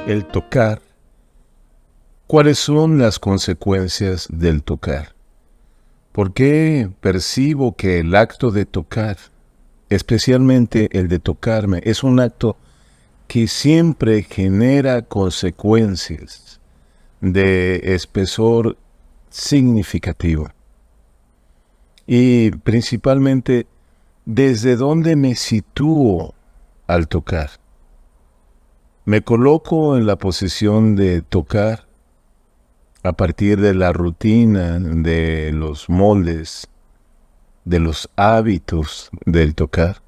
El tocar. ¿Cuáles son las consecuencias del tocar? ¿Por qué percibo que el acto de tocar, especialmente el de tocarme, es un acto que siempre genera consecuencias de espesor significativo? Y principalmente, ¿desde dónde me sitúo al tocar? Me coloco en la posición de tocar a partir de la rutina, de los moldes, de los hábitos del tocar.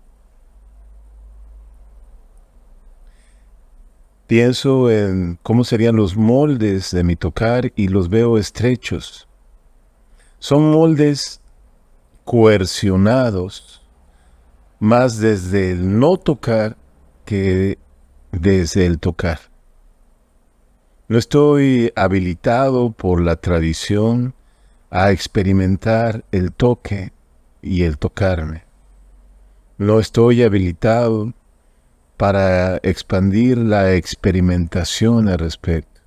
Pienso en cómo serían los moldes de mi tocar y los veo estrechos. Son moldes coercionados, más desde el no tocar que desde el tocar. No estoy habilitado por la tradición a experimentar el toque y el tocarme. No estoy habilitado para expandir la experimentación al respecto.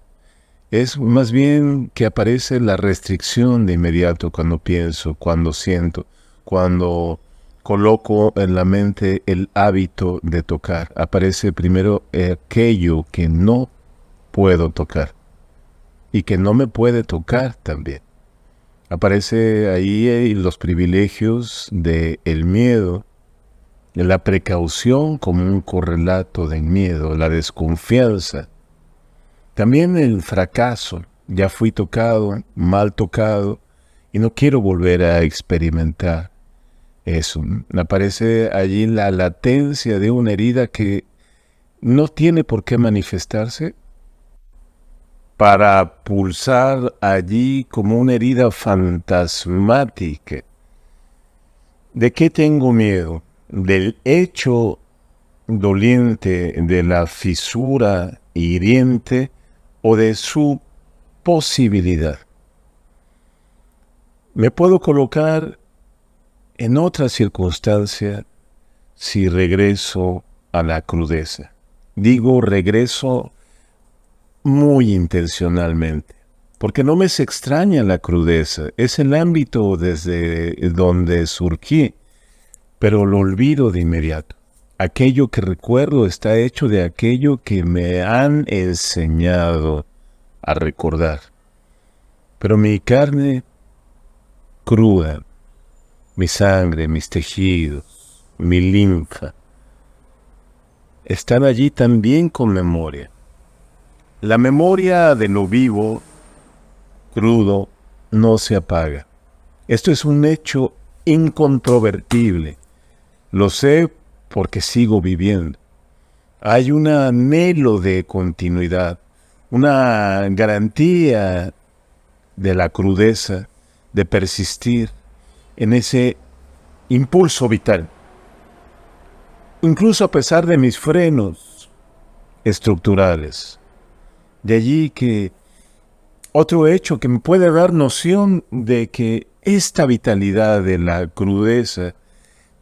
Es más bien que aparece la restricción de inmediato cuando pienso, cuando siento, cuando coloco en la mente el hábito de tocar. Aparece primero aquello que no puedo tocar y que no me puede tocar también. Aparece ahí los privilegios del miedo, la precaución como un correlato del miedo, la desconfianza. También el fracaso. Ya fui tocado, mal tocado, y no quiero volver a experimentar eso. Aparece allí la latencia de una herida que no tiene por qué manifestarse para pulsar allí como una herida fantasmática. ¿De qué tengo miedo? Del hecho doliente, de la fisura hiriente o de su posibilidad. Me puedo colocar en otra circunstancia si regreso a la crudeza. Digo regreso muy intencionalmente, porque no me es extraña la crudeza, es el ámbito desde donde surgí, pero lo olvido de inmediato. Aquello que recuerdo está hecho de aquello que me han enseñado a recordar. Pero mi carne cruda, mi sangre, mis tejidos, mi linfa, están allí también con memoria. La memoria de lo vivo, crudo, no se apaga. Esto es un hecho incontrovertible. Lo sé porque sigo viviendo. Hay un anhelo de continuidad, una garantía de la crudeza, de persistir en ese impulso vital. Incluso a pesar de mis frenos estructurales. De allí que otro hecho que me puede dar noción de que esta vitalidad de la crudeza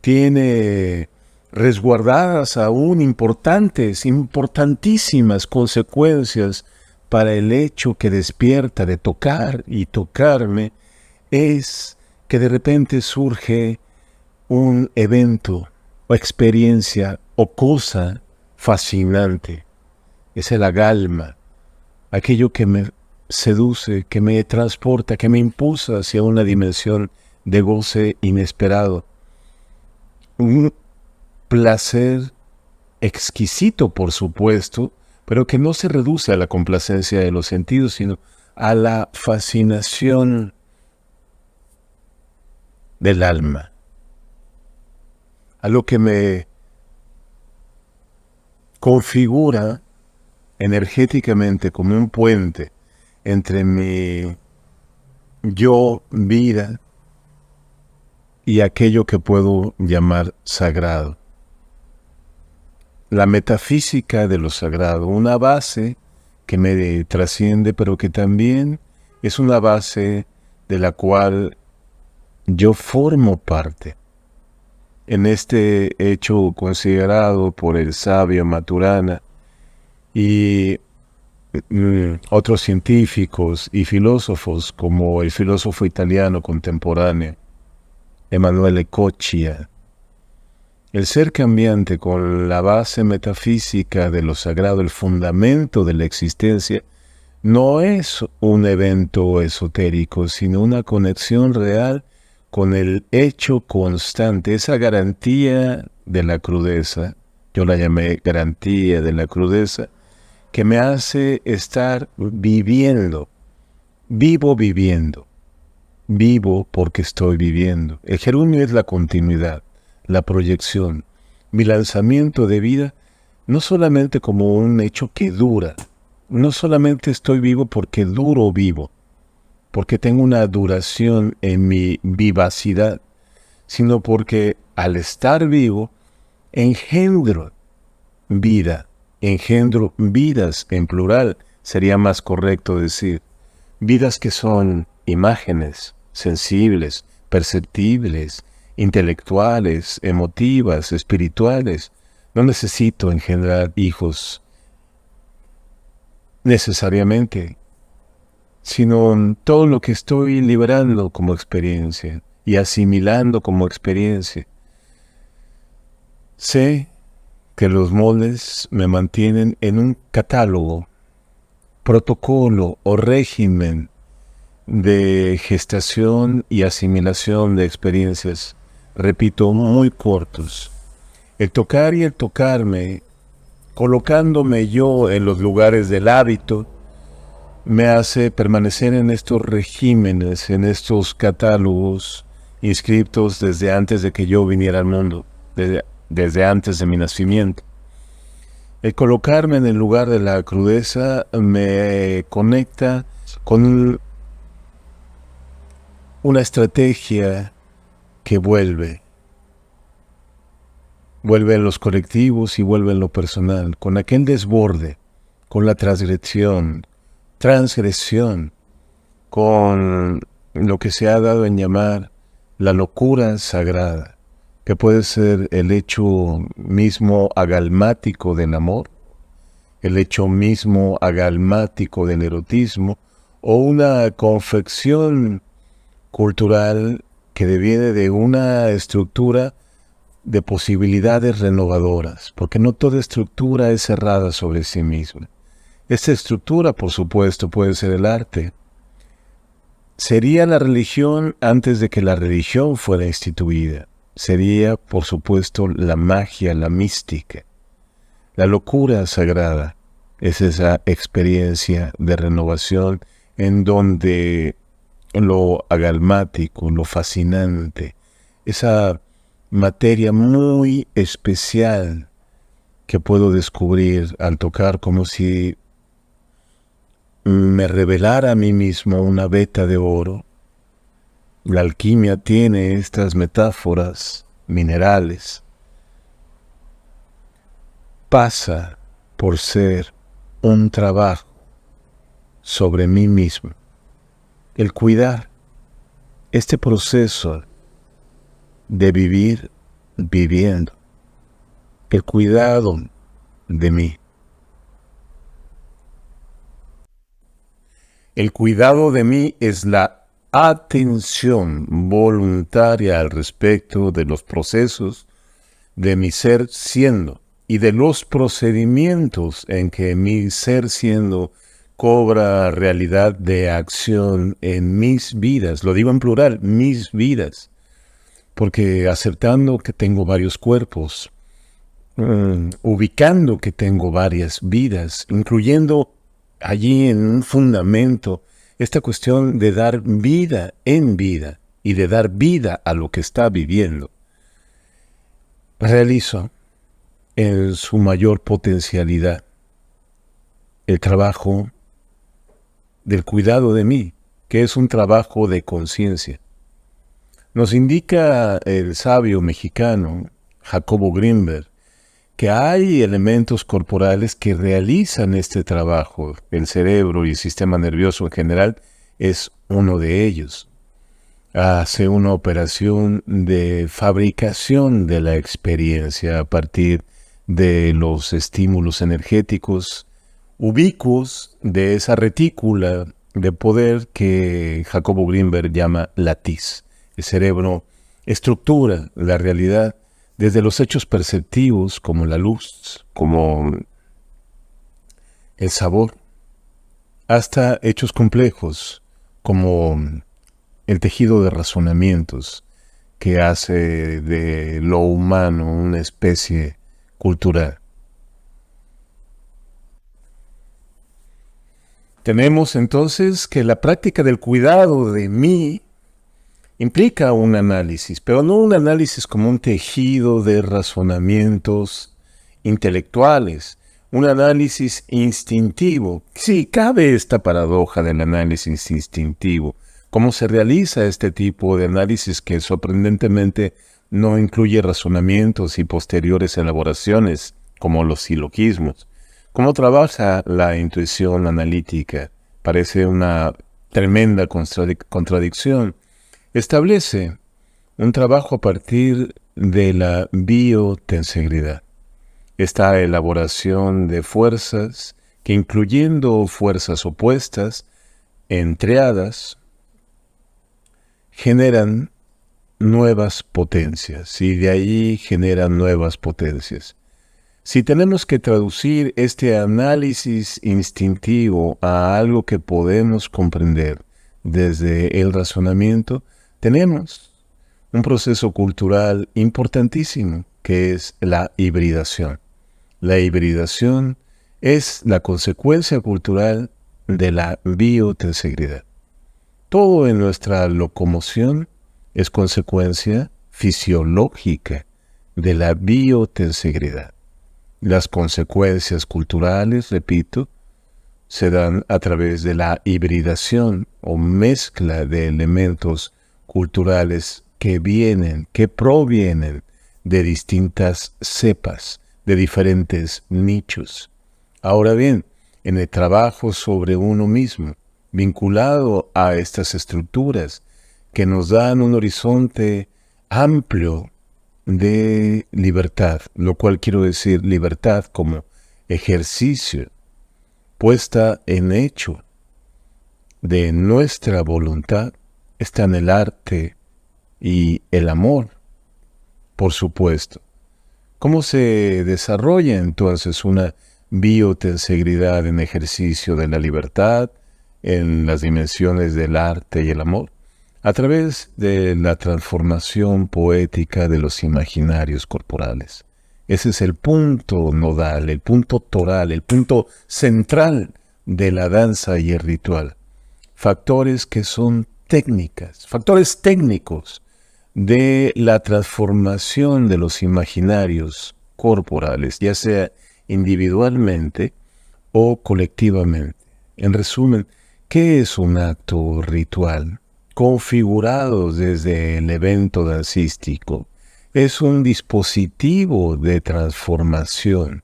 tiene resguardadas aún importantísimas consecuencias para el hecho que despierta de tocar y tocarme, es que de repente surge un evento o experiencia o cosa fascinante. Es el agalma, aquello que me seduce, que me transporta, que me impulsa hacia una dimensión de goce inesperado. Un placer exquisito, por supuesto, pero que no se reduce a la complacencia de los sentidos, sino a la fascinación del alma, a lo que me configura energéticamente como un puente entre mi yo, vida, y aquello que puedo llamar sagrado. La metafísica de lo sagrado, una base que me trasciende, pero que también es una base de la cual yo formo parte. En este hecho considerado por el sabio Maturana, y otros científicos y filósofos, como el filósofo italiano contemporáneo, Emanuele Coccia. El ser cambiante con la base metafísica de lo sagrado, el fundamento de la existencia, no es un evento esotérico, sino una conexión real con el hecho constante, esa garantía de la crudeza, yo la llamé garantía de la crudeza, que me hace estar viviendo, viviendo, vivo porque estoy viviendo. El gerundio es la continuidad, la proyección, mi lanzamiento de vida, no solamente como un hecho que dura, no solamente estoy vivo porque duro vivo, porque tengo una duración en mi vivacidad, sino porque al estar vivo, engendro vida, engendro vidas en plural, sería más correcto decir, vidas que son imágenes, sensibles, perceptibles, intelectuales, emotivas, espirituales. No necesito engendrar hijos necesariamente, sino todo lo que estoy liberando como experiencia y asimilando como experiencia. Sé que los moldes me mantienen en un catálogo, protocolo o régimen de gestación y asimilación de experiencias, repito, muy cortos. El tocar y el tocarme, colocándome yo en los lugares del hábito, me hace permanecer en estos regímenes, en estos catálogos inscritos desde antes de que yo viniera al mundo, desde antes de mi nacimiento. El colocarme en el lugar de la crudeza me conecta con una estrategia que vuelve en los colectivos y vuelve en lo personal, con aquel desborde, con la transgresión, con lo que se ha dado en llamar la locura sagrada, que puede ser el hecho mismo agalmático del amor, el hecho mismo agalmático del erotismo, o una confección cultural que deviene de una estructura de posibilidades renovadoras, porque no toda estructura es cerrada sobre sí misma. Esta estructura, por supuesto, puede ser el arte. Sería la religión antes de que la religión fuera instituida. Sería, por supuesto, la magia, la mística. La locura sagrada es esa experiencia de renovación en donde lo agalmático, lo fascinante, esa materia muy especial que puedo descubrir al tocar, como si me revelara a mí mismo una veta de oro. La alquimia tiene estas metáforas minerales. Pasa por ser un trabajo sobre mí mismo. El cuidar este proceso de vivir viviendo. El cuidado de mí. El cuidado de mí es la atención voluntaria al respecto de los procesos de mi ser siendo y de los procedimientos en que mi ser siendo cobra realidad de acción en mis vidas. Lo digo en plural, mis vidas, porque aceptando que tengo varios cuerpos, ubicando que tengo varias vidas, incluyendo allí en un fundamento esta cuestión de dar vida en vida y de dar vida a lo que está viviendo, realizo en su mayor potencialidad el trabajo del cuidado de mí, que es un trabajo de conciencia. Nos indica el sabio mexicano Jacobo Greenberg que hay elementos corporales que realizan este trabajo. El cerebro y el sistema nervioso en general es uno de ellos. Hace una operación de fabricación de la experiencia a partir de los estímulos energéticos ubicuos de esa retícula de poder que Jacobo Greenberg llama latiz. El cerebro estructura la realidad desde los hechos perceptivos como la luz, como el sabor, hasta hechos complejos como el tejido de razonamientos que hace de lo humano una especie cultural. Tenemos entonces que la práctica del cuidado de mí implica un análisis, pero no un análisis como un tejido de razonamientos intelectuales, un análisis instintivo. Sí, cabe esta paradoja del análisis instintivo. ¿Cómo se realiza este tipo de análisis que sorprendentemente no incluye razonamientos y posteriores elaboraciones, como los silogismos? ¿Cómo trabaja la intuición analítica? Parece una tremenda contradicción. Establece un trabajo a partir de la biotensegridad. Esta elaboración de fuerzas que, incluyendo fuerzas opuestas, entreadas, generan nuevas potencias y de ahí generan nuevas potencias. Si tenemos que traducir este análisis instintivo a algo que podemos comprender desde el razonamiento, tenemos un proceso cultural importantísimo que es la hibridación. La hibridación es la consecuencia cultural de la biotensegridad. Todo en nuestra locomoción es consecuencia fisiológica de la biotensegridad. Las consecuencias culturales, repito, se dan a través de la hibridación o mezcla de elementos culturales que provienen de distintas cepas, de diferentes nichos. Ahora bien, en el trabajo sobre uno mismo, vinculado a estas estructuras que nos dan un horizonte amplio de libertad, lo cual quiero decir libertad como ejercicio, puesta en hecho de nuestra voluntad, está en el arte y el amor, por supuesto. ¿Cómo se desarrolla entonces una biotensegridad en ejercicio de la libertad, en las dimensiones del arte y el amor? A través de la transformación poética de los imaginarios corporales. Ese es el punto nodal, el punto toral, el punto central de la danza y el ritual. Factores que son técnicas, factores técnicos de la transformación de los imaginarios corporales, ya sea individualmente o colectivamente. En resumen, ¿qué es un acto ritual? Configurado desde el evento dancístico, es un dispositivo de transformación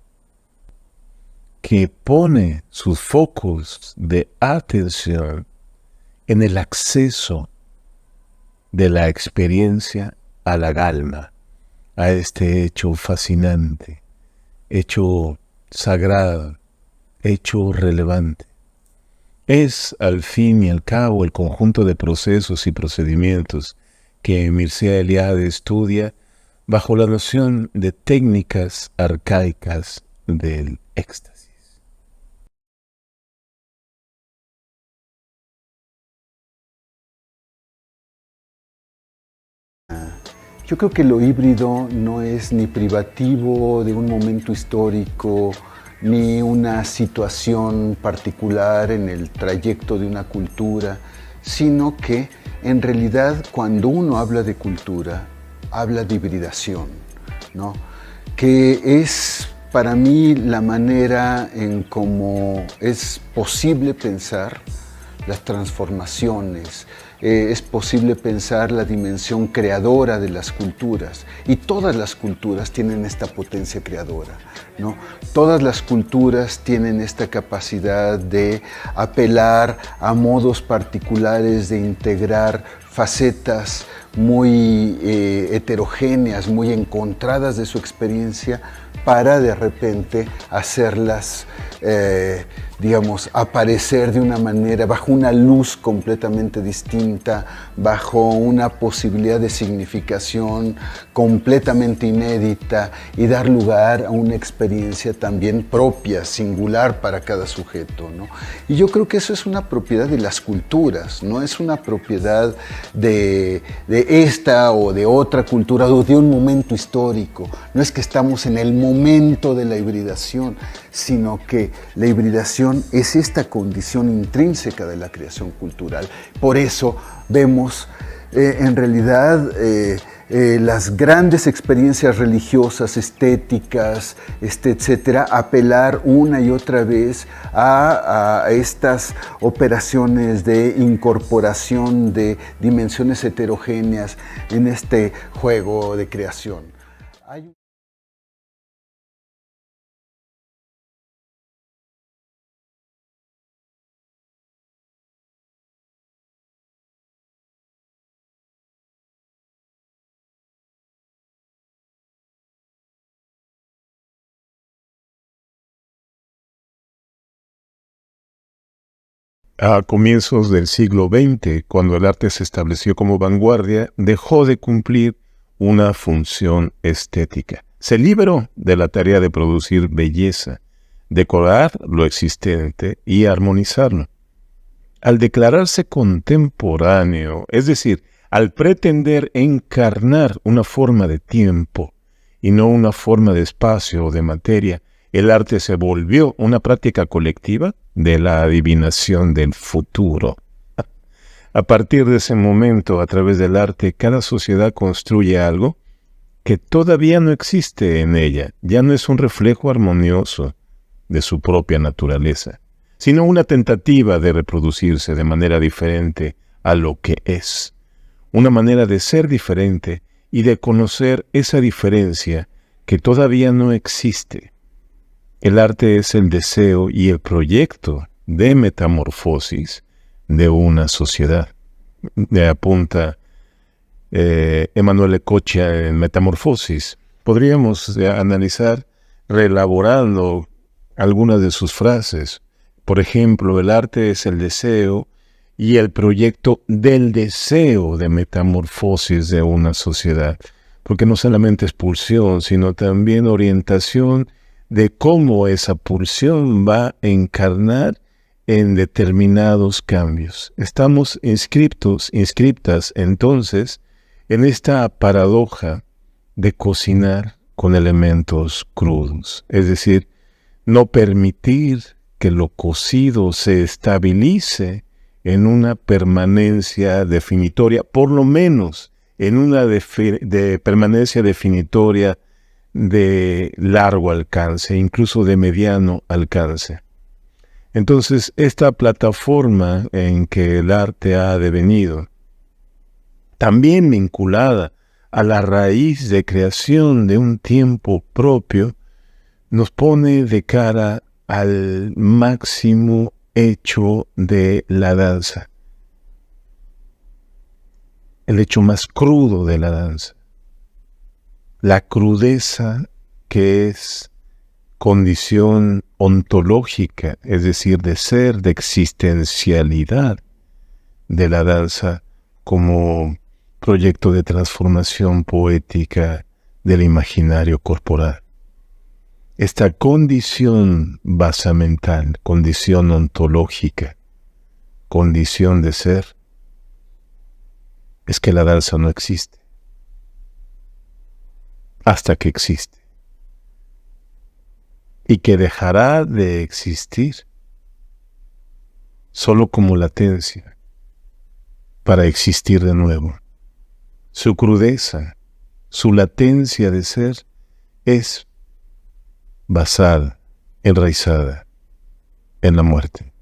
que pone sus focos de atención en el acceso de la experiencia a la alma, a este hecho fascinante, hecho sagrado, hecho relevante. Es, al fin y al cabo, el conjunto de procesos y procedimientos que Mircea Eliade estudia bajo la noción de técnicas arcaicas del éxtasis. Yo creo que lo híbrido no es ni privativo de un momento histórico, ni una situación particular en el trayecto de una cultura, sino que en realidad cuando uno habla de cultura, habla de hibridación, ¿no? Que es para mí la manera en cómo es posible pensar las transformaciones, es posible pensar la dimensión creadora de las culturas, y todas las culturas tienen esta potencia creadora, ¿no? Todas las culturas tienen esta capacidad de apelar a modos particulares de integrar facetas muy heterogéneas, muy encontradas de su experiencia para de repente hacerlas, digamos, aparecer de una manera, bajo una luz completamente distinta, bajo una posibilidad de significación completamente inédita y dar lugar a una experiencia también propia, singular para cada sujeto, ¿no? Y yo creo que eso es una propiedad de las culturas, no es una propiedad de esta o de otra cultura o de un momento histórico. No es que estamos en el momento de la hibridación, sino que la hibridación es esta condición intrínseca de la creación cultural. Por eso vemos en realidad las grandes experiencias religiosas, estéticas, etcétera, apelar una y otra vez a estas operaciones de incorporación de dimensiones heterogéneas en este juego de creación. A comienzos del siglo XX, cuando el arte se estableció como vanguardia, dejó de cumplir una función estética. Se liberó de la tarea de producir belleza, decorar lo existente y armonizarlo. Al declararse contemporáneo, es decir, al pretender encarnar una forma de tiempo y no una forma de espacio o de materia, el arte se volvió una práctica colectiva de la adivinación del futuro. A partir de ese momento, a través del arte, cada sociedad construye algo que todavía no existe en ella. Ya no es un reflejo armonioso de su propia naturaleza, sino una tentativa de reproducirse de manera diferente a lo que es. Una manera de ser diferente y de conocer esa diferencia que todavía no existe. El arte es el deseo y el proyecto de metamorfosis de una sociedad. Le apunta Emmanuel Ecochea en Metamorfosis. Podríamos analizar reelaborando algunas de sus frases. Por ejemplo, el arte es el deseo y el proyecto del deseo de metamorfosis de una sociedad. Porque no solamente es pulsión, sino también orientación de cómo esa pulsión va a encarnar en determinados cambios. Estamos inscriptas entonces en esta paradoja de cocinar con elementos crudos, es decir, no permitir que lo cocido se estabilice en una permanencia definitoria, por lo menos en una permanencia definitoria de largo alcance, incluso de mediano alcance. Entonces, esta plataforma en que el arte ha devenido, también vinculada a la raíz de creación de un tiempo propio, nos pone de cara al máximo hecho de la danza, el hecho más crudo de la danza. La crudeza que es condición ontológica, es decir, de ser, de existencialidad de la danza como proyecto de transformación poética del imaginario corporal. Esta condición basamental, condición ontológica, condición de ser, es que la danza no existe. Hasta que existe, y que dejará de existir solo como latencia para existir de nuevo. Su crudeza, su latencia de ser es basada, enraizada en la muerte.